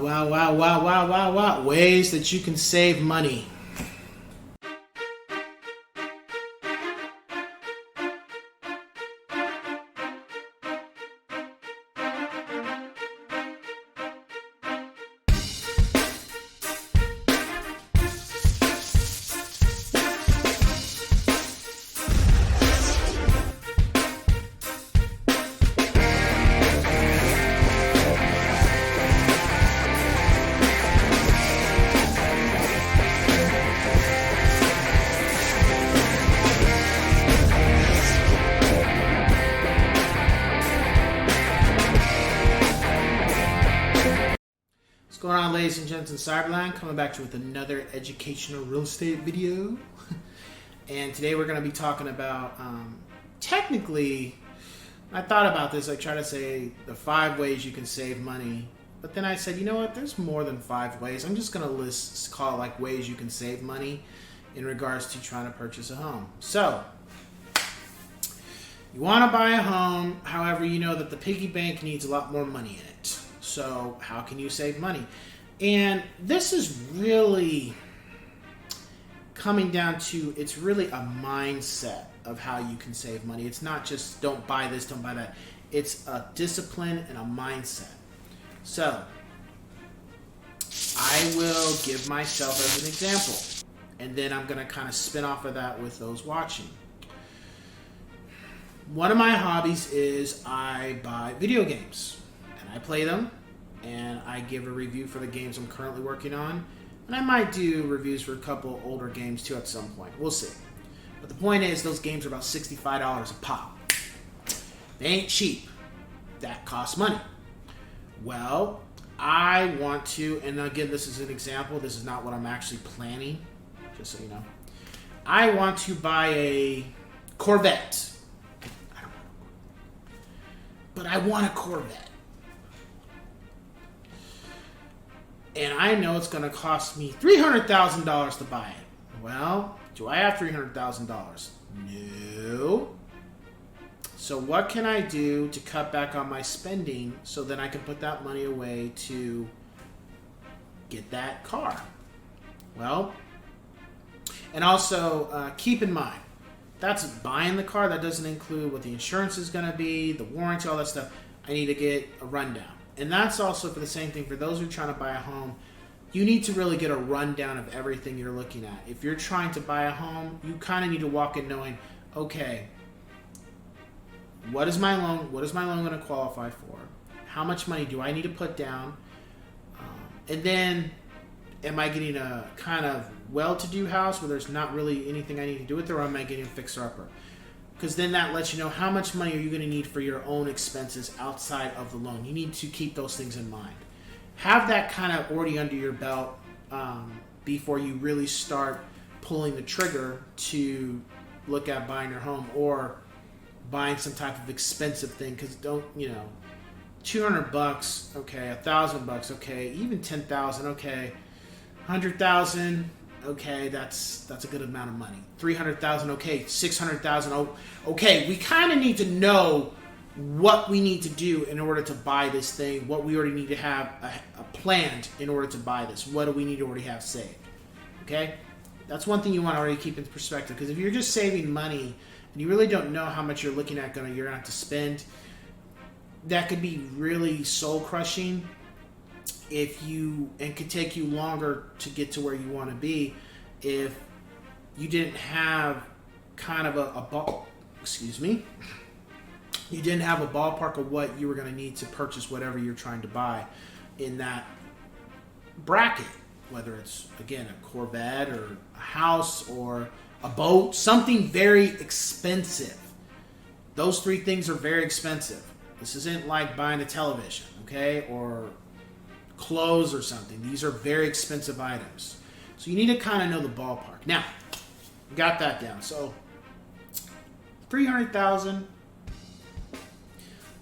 Wow. Ways that you can save money. What's going on, ladies and gents in Cyberland? Coming back to you with another educational real estate video. And today we're going to be talking about, technically, I thought about this, I try to say the 5 ways you can save money. But then I said, you know what, there's more than 5 ways. I'm just going to call it like ways you can save money in regards to trying to purchase a home. So, you want to buy a home, however, you know that the piggy bank needs a lot more money in it. So how can you save money? And this is really coming down to, it's really a mindset of how you can save money. It's not just don't buy this, don't buy that. It's a discipline and a mindset. So I will give myself as an example, and then I'm going to kind of spin off of that with those watching. One of my hobbies is I buy video games. I play them, and I give a review for the games I'm currently working on, and I might do reviews for a couple older games too at some point. We'll see. But the point is, those games are about $65 a pop. They ain't cheap. That costs money. Well, I want to, and again, this is an example. This is not what I'm actually planning, just so you know. I want to buy a Corvette. But I want a Corvette. And I know it's going to cost me $300,000 to buy it. Well, do I have $300,000? No. So what can I do to cut back on my spending so that I can put that money away to get that car? Well, and also keep in mind, that's buying the car. That doesn't include what the insurance is going to be, the warranty, all that stuff. I need to get a rundown. And that's also for the same thing for those who are trying to buy a home. You need to really get a rundown of everything you're looking at. If you're trying to buy a home, you kind of need to walk in knowing, okay, what is my loan? What is my loan going to qualify for? How much money do I need to put down? And then, am I getting a kind of well-to-do house where there's not really anything I need to do with it, or am I getting a fixer-upper? Because then that lets you know how much money are you going to need for your own expenses outside of the loan. You need to keep those things in mind. Have that kind of already under your belt before you really start pulling the trigger to look at buying your home or buying some type of expensive thing. Because $200, okay, $1,000, okay, even $10,000, okay, $100,000. Okay, that's a good amount of money. $300,000, okay. $600,000, okay. We kind of need to know what we need to do in order to buy this thing. What we already need to have a planned in order to buy this. What do we need to already have saved? Okay, that's one thing you want to already keep in perspective. Because if you're just saving money and you really don't know how much you're looking at, you're gonna have to spend, that could be really soul crushing. And could take you longer to get to where you want to be if you didn't have kind of you didn't have a ballpark of what you were going to need to purchase whatever you're trying to buy in that bracket, whether it's, again, a Corvette or a house or a boat, something very expensive. Those 3 things are very expensive. This isn't like buying a television, okay, or clothes or something. These are very expensive items. So you need to kind of know the ballpark. Now, got that down. So $300,000,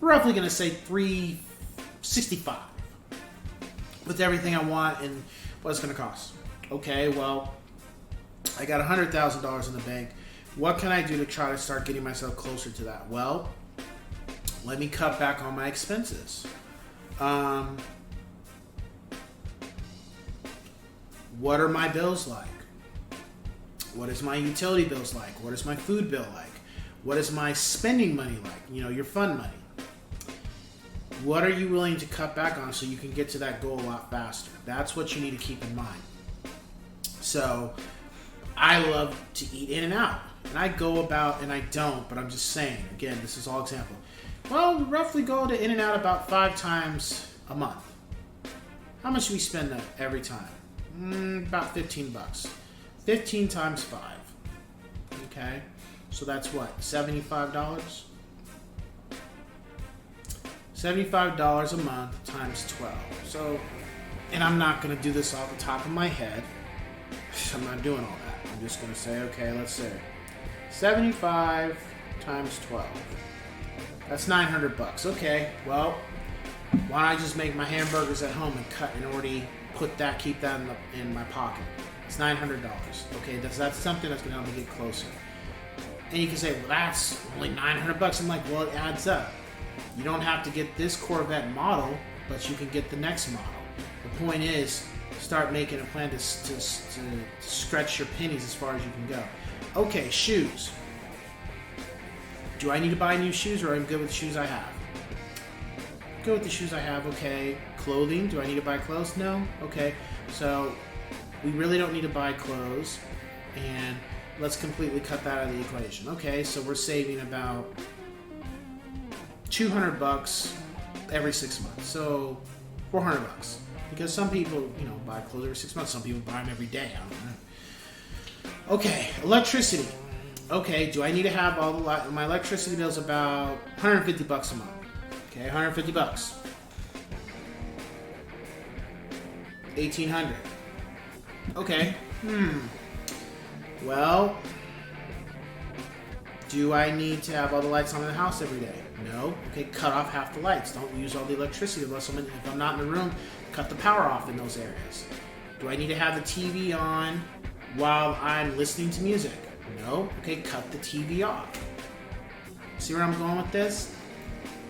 we're roughly going to say $365 with everything I want and what it's going to cost. Okay, well, I got $100,000 in the bank. What can I do to try to start getting myself closer to that? Well, let me cut back on my expenses. What are my bills like? What is my utility bills like? What is my food bill like? What is my spending money like? Your fun money. What are you willing to cut back on so you can get to that goal a lot faster? That's what you need to keep in mind. So, I love to eat In-N-Out. And I go about, and I don't, but I'm just saying, again, this is all example. Well, we roughly go to In-N-Out about 5 times a month. How much do we spend every time? About $15. 15 times 5. Okay? So that's what? $75? $75 a month times 12. So, and I'm not going to do this off the top of my head. I'm not doing all that. I'm just going to say, okay, let's say 75 times 12. That's $900. Okay, well, why don't I just make my hamburgers at home and cut and already keep that in my pocket? It's $900. Okay, that's something that's going to help me get closer. And you can say, well, that's only $900. I'm like, well, it adds up. You don't have to get this Corvette model, but you can get the next model. The point is, start making a plan to stretch your pennies as far as you can go. Okay, shoes. Do I need to buy new shoes, or am I good with the shoes I have? Good with the shoes I have, okay. Clothing, do I need to buy clothes? No? Okay, so we really don't need to buy clothes, and let's completely cut that out of the equation. Okay, so we're saving about $200 every 6 months, so $400. Because some people, buy clothes every 6 months. Some people buy them every day. I don't know. Okay, electricity. Okay, do I need to have all the my electricity bill's about $150 a month. Okay, $150. $1,800. Okay. Well, do I need to have all the lights on in the house every day? No. Okay, cut off half the lights. Don't use all the electricity unless if I'm not in the room. Cut the power off in those areas. Do I need to have the TV on while I'm listening to music? No. Okay, cut the TV off. See where I'm going with this?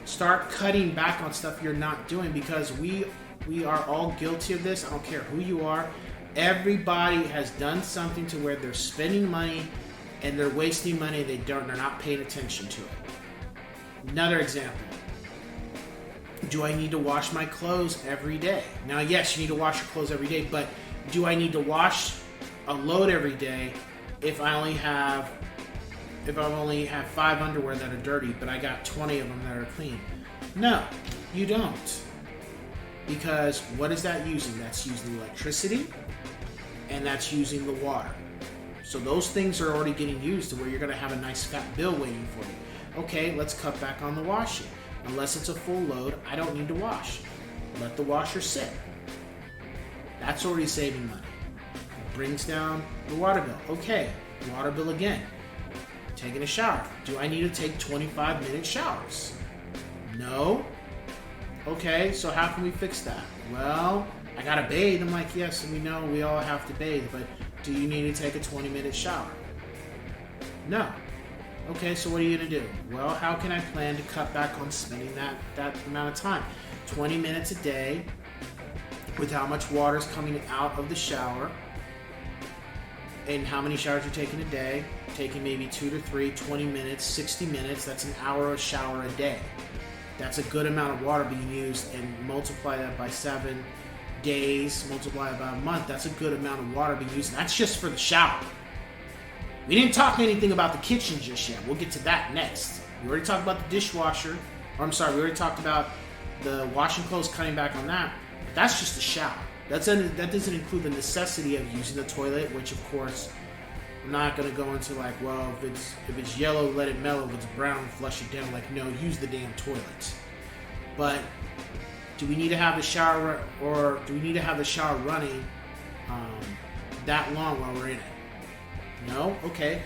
Start cutting back on stuff you're not doing, because we are all guilty of this. I don't care who you are. Everybody has done something to where they're spending money and they're wasting money. They're not paying attention to it. Another example. Do I need to wash my clothes every day? Now, yes, you need to wash your clothes every day, but do I need to wash a load every day if I only have 5 underwear that are dirty, but I got 20 of them that are clean? No, you don't. Because what is that using? That's using electricity, and that's using the water. So those things are already getting used to where you're going to have a nice fat bill waiting for you. Okay, let's cut back on the washing. Unless it's a full load, I don't need to wash. Let the washer sit. That's already saving money. It brings down the water bill. Okay, water bill again. Taking a shower. Do I need to take 25-minute showers? No. Okay, so how can we fix that? Well, I gotta bathe. I'm like, yes, we know we all have to bathe, but do you need to take a 20-minute shower? No. Okay, so what are you going to do? Well, how can I plan to cut back on spending that amount of time? 20 minutes a day with how much water is coming out of the shower and how many showers you're taking a day. Taking maybe 2 to 3, 20 minutes, 60 minutes. That's an hour of shower a day. That's a good amount of water being used, and multiply that by 7 days, multiply it by a month. That's a good amount of water being used. And that's just for the shower. We didn't talk anything about the kitchen just yet. We'll get to that next. We already talked about the dishwasher. We already talked about the washing clothes, cutting back on that. But that's just the shower. That doesn't include the necessity of using the toilet, which of course, I'm not going to go into like, well, if it's yellow, let it mellow. If it's brown, flush it down. Like, no, use the damn toilet. But do we need to have the shower, or do we need to have the shower running that long while we're in it? No? Okay.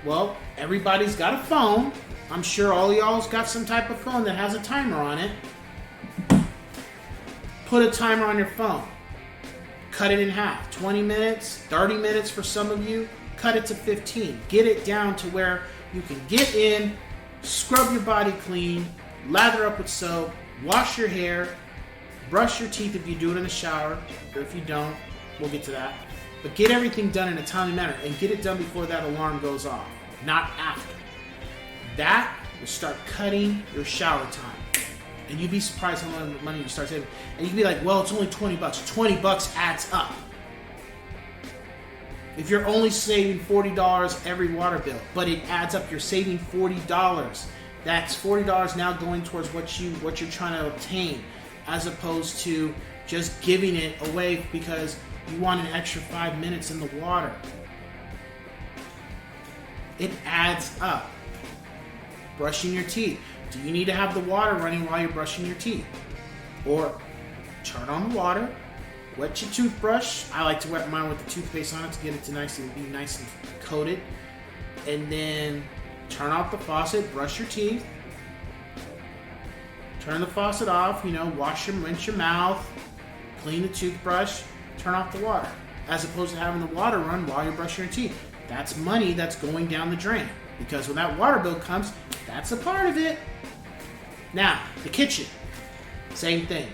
Well, everybody's got a phone. I'm sure all y'all's got some type of phone that has a timer on it. Put a timer on your phone. Cut it in half. 20 minutes, 30 minutes for some of you. Cut it to 15. Get it down to where you can get in, scrub your body clean, lather up with soap, wash your hair, brush your teeth if you do it in the shower, or if you don't, we'll get to that. But get everything done in a timely manner and get it done before that alarm goes off, not after. That will start cutting your shower time. And you'd be surprised how much money you start saving. And you can be like, well, it's only $20. $20 adds up. If you're only saving $40 every water bill, but it adds up, you're saving $40. That's $40 now going towards what you're trying to obtain, as opposed to just giving it away because you want an extra 5 minutes in the water. It adds up. Brushing your teeth. Do you need to have the water running while you're brushing your teeth? Or turn on the water, wet your toothbrush. I like to wet mine with the toothpaste on it to get it to be nice and coated. And then turn off the faucet, brush your teeth. Turn the faucet off, rinse your mouth, clean the toothbrush, turn off the water. As opposed to having the water run while you're brushing your teeth. That's money that's going down the drain. Because when that water bill comes, that's a part of it. Now, the kitchen. Same thing.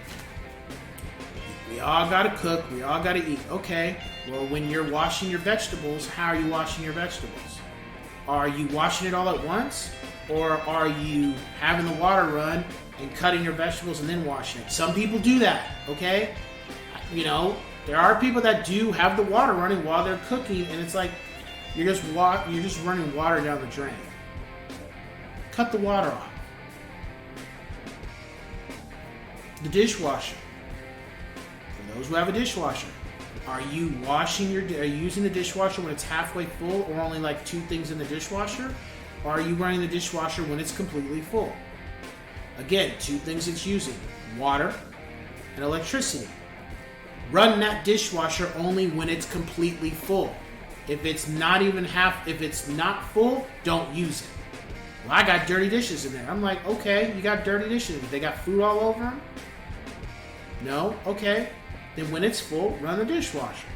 We all gotta cook, we all gotta eat. Okay, well, when you're washing your vegetables, how are you washing your vegetables? Are you washing it all at once? Or are you having the water run and cutting your vegetables and then washing it? Some people do that, okay? There are people that do have the water running while they're cooking, and it's like, you're just running water down the drain. Cut the water off. The dishwasher. For those who have a dishwasher, are you using the dishwasher when it's halfway full or only like 2 things in the dishwasher? Or are you running the dishwasher when it's completely full? Again, 2 things it's using: water and electricity. Run that dishwasher only when it's completely full. If it's not full, don't use it. Well, I got dirty dishes in there. I'm like, okay, you got dirty dishes. They got food all over them? No? Okay. Then when it's full, run the dishwasher.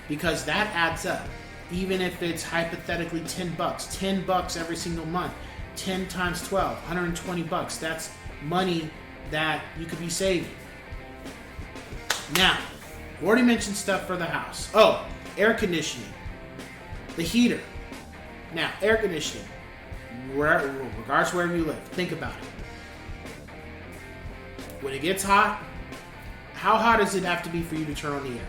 Because that adds up. Even if it's hypothetically $10. $10 every single month. 10 times 12. $120. That's money that you could be saving. Now, we already mentioned stuff for the house. Oh, air conditioning. The heater. Now, air conditioning. Regardless of wherever you live, think about it. When it gets hot, how hot does it have to be for you to turn on the air?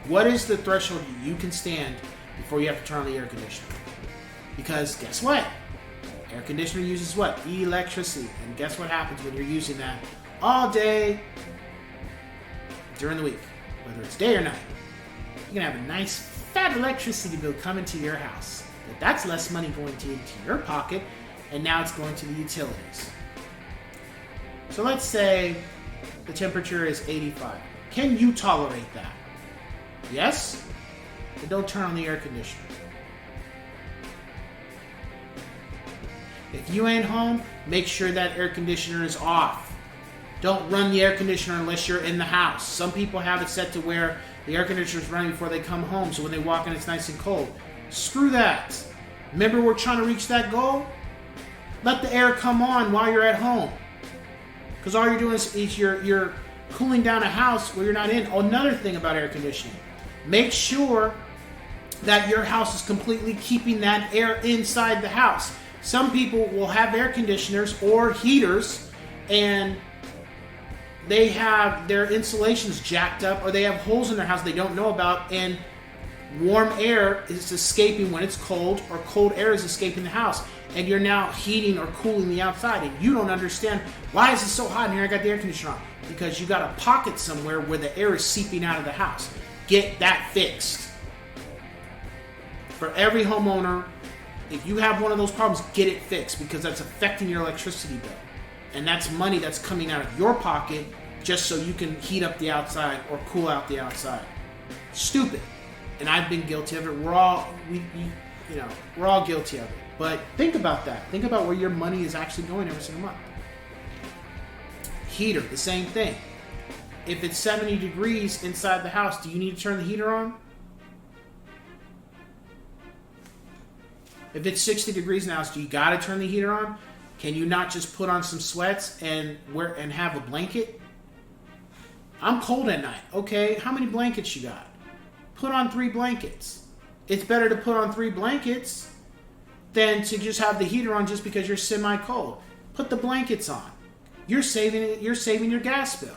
What is the threshold you can stand before you have to turn on the air conditioner? Because guess what? Air conditioner uses what? Electricity. And guess what happens when you're using that all day during the week? Whether it's day or night. You're going to have a nice fat electricity bill coming to your house. But that's less money going into your pocket, and now it's going to the utilities. So let's say the temperature is 85. Can you tolerate that? Yes? Then don't turn on the air conditioner. If you ain't home, make sure that air conditioner is off. Don't run the air conditioner unless you're in the house. Some people have it set to where the air conditioner is running before they come home, so when they walk in it's nice and cold. Screw that. Remember, we're trying to reach that goal? Let the air come on while you're at home. Because all you're doing is you're cooling down a house where you're not in. Oh, another thing about air conditioning. Make sure that your house is completely keeping that air inside the house. Some people will have air conditioners or heaters and they have their insulations jacked up, or they have holes in their house they don't know about, and warm air is escaping when it's cold, or cold air is escaping the house, and you're now heating or cooling the outside, and you don't understand, why is it so hot in here? I got the air conditioner on. Because you got a pocket somewhere where the air is seeping out of the house. Get that fixed. For every homeowner, if you have one of those problems, get it fixed, because that's affecting your electricity bill. And that's money that's coming out of your pocket just so you can heat up the outside or cool out the outside. Stupid. And I've been guilty of it. We're all guilty of it. But think about that. Think about where your money is actually going every single month. Heater, the same thing. If it's 70 degrees inside the house, do you need to turn the heater on? If it's 60 degrees in the house, do you gotta turn the heater on? Can you not just put on some sweats and have a blanket? I'm cold at night. Okay, how many blankets you got? Put on 3 blankets. It's better to put on 3 blankets than to just have the heater on just because you're semi-cold. Put the blankets on. You're saving your gas bill.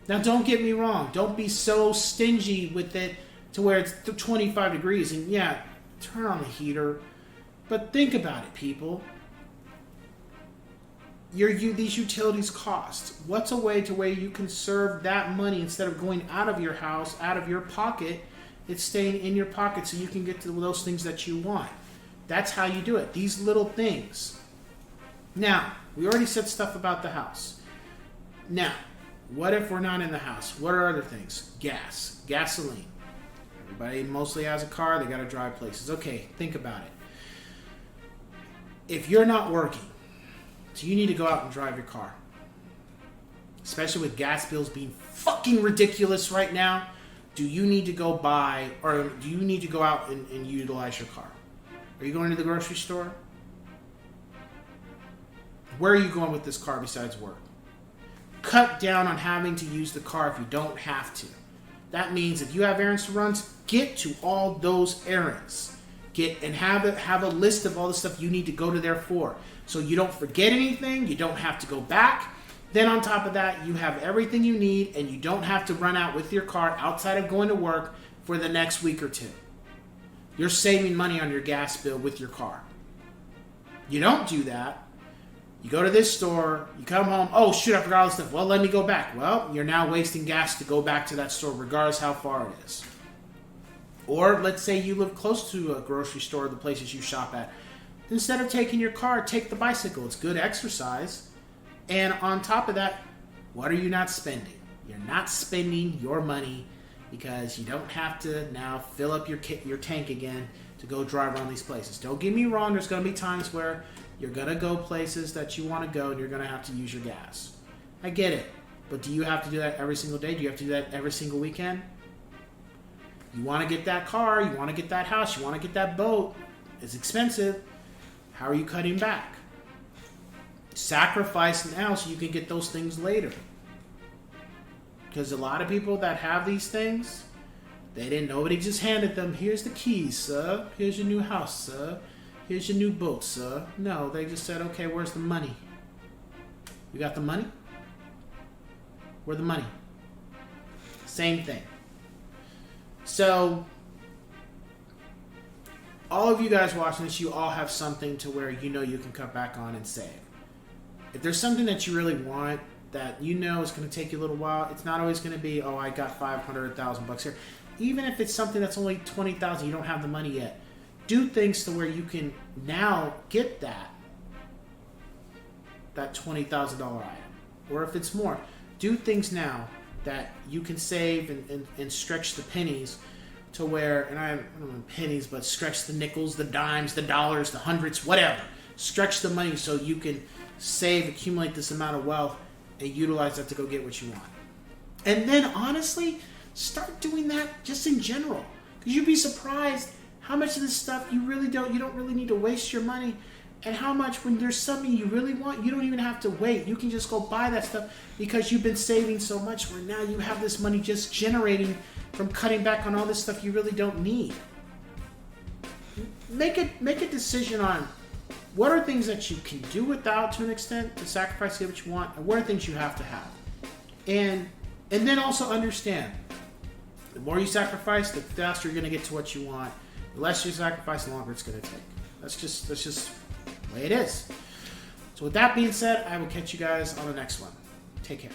Now, don't get me wrong. Don't be so stingy with it to where it's 25 degrees. And yeah, turn on the heater. But think about it, people. These utilities cost. What's a way to where you can save that money instead of going out of your house, out of your pocket? It's staying in your pocket so you can get to those things that you want. That's how you do it. These little things. Now, we already said stuff about the house. Now, what if we're not in the house? What are other things? Gas, gasoline. Everybody mostly has a car. They got to drive places. Okay, think about it. If you're not working, so you need to go out and drive your car. Especially with gas bills being fucking ridiculous right now. Do you need to go buy, or do you need to go out and utilize your car? Are you going to the grocery store? Where are you going with this car besides work? Cut down on having to use the car if you don't have to. That means if you have errands to run, get to all those errands. Get and have a list of all the stuff you need to go to there for. So you don't forget anything, you don't have to go back. Then on top of that, you have everything you need and you don't have to run out with your car outside of going to work for the next week or 2. You're saving money on your gas bill with your car. You don't do that. You go to this store, you come home, oh shoot, I forgot all this stuff. Well, let me go back. Well, you're now wasting gas to go back to that store regardless how far it is. Or let's say you live close to a grocery store, the places you shop at. Instead of taking your car, take the bicycle. It's good exercise. And on top of that, what are you not spending? You're not spending your money because you don't have to now fill up your tank again to go drive around these places. Don't get me wrong, there's going to be times where you're going to go places that you want to go and you're going to have to use your gas. I get it. But do you have to do that every single day? Do you have to do that every single weekend? You want to get that car, you want to get that house, you want to get that boat. It's expensive. How are you cutting back? Sacrifice now so you can get those things later. Because a lot of people that have these things, nobody just handed them, here's the keys, sir. Here's your new house, sir. Here's your new boat, sir. No, they just said, okay, where's the money? You got the money? Where's the money? Same thing. So, all of you guys watching this, you all have something to where you know you can cut back on and save. If there's something that you really want that you know is going to take you a little while, it's not always going to be, oh, I got $500,000 here. Even if it's something that's only $20,000, you don't have the money yet. Do things to where you can now get that $20,000 item. Or if it's more, do things now that you can save and stretch the pennies to where, and I don't know pennies, but stretch the nickels, the dimes, the dollars, the hundreds, whatever. Stretch the money so you can save, accumulate this amount of wealth, and utilize that to go get what you want. And then, honestly, start doing that just in general. Because you'd be surprised how much of this stuff you don't really need to waste your money. And how much when there's something you really want, you don't even have to wait. You can just go buy that stuff because you've been saving so much where now you have this money just generating from cutting back on all this stuff you really don't need. Make a decision on what are things that you can do without to an extent to sacrifice to get what you want, and what are things you have to have. And then also understand, the more you sacrifice, the faster you're going to get to what you want. The less you sacrifice, the longer it's going to take. That's just the way it is. So with that being said, I will catch you guys on the next one. Take care.